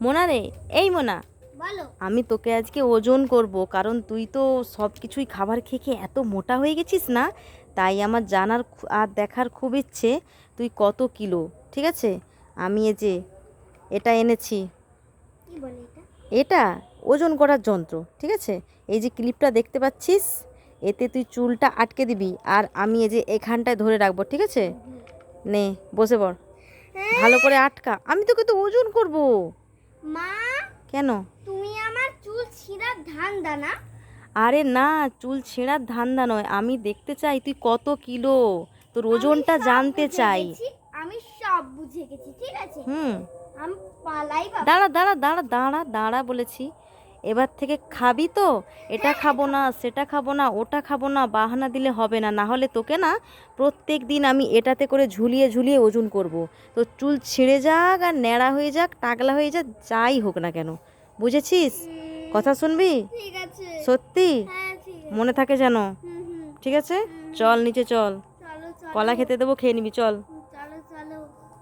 মোনা রে, এই মোনা, বলো। আমি তোকে আজকে ওজন করব, কারণ তুই তো সব কিছুই খাবার খেয়ে খেয়ে এত মোটা হয়ে গেছিস না। তাই আমার জানার আর দেখার খুব ইচ্ছে তুই কত কিলো। ঠিক আছে, আমি এই যে এটা এনেছি। কি বলে এটা? এটা ওজন করার যন্ত্র। ঠিক আছে, এই যে ক্লিপটা দেখতে পাচ্ছিস, এতে তুই চুলটা আটকে দিবি আর আমি এই যে এখানটায় ধরে রাখবো। ঠিক আছে, নে বসে পড়, ভালো করে আটকা, আমি তোকে তো ওজন করব। মা, কেন? তুমি আমার চুল ছিঁড়ার ধান্দা না? আরে না, চুল ছেঁড়ার ধান্দা নয়, আমি দেখতে চাই তুই কত কিলো, তোর ওজনটা আমি সব জানতে বুঝে চাই। গেছি, আমি সব বুঝে গেছি, ঠিক আছে? হুম, আমি পালাই বাবা। দাঁড়া দাঁড়া দাঁড়া দাঁড়া দাঁড়া বলেছি। এবার থেকে খাবি তো, এটা খাবো না, সেটা খাবো না, ওটা খাবো না, বাহানা দিলে হবে না, না হলে তোকে না প্রত্যেক দিন আমি এটাতে করে ঝুলিয়ে ঝুলিয়ে ওজন করব। তো চুল ছিঁড়ে যাক আর ন্যাড়া হয়ে যাক, টাকলা হয়ে যাক, যাই হোক না কেন, বুঝেছিস? কথা শুনবি? ঠিক আছে। সত্যি? হ্যাঁ, ঠিক আছে। মনে থাকে যেন। হুম হুম ঠিক আছে, হুম, চল নিচে চল, চলো চলো। কলা খেতে দেবো, খেয়ে নিবি, চল।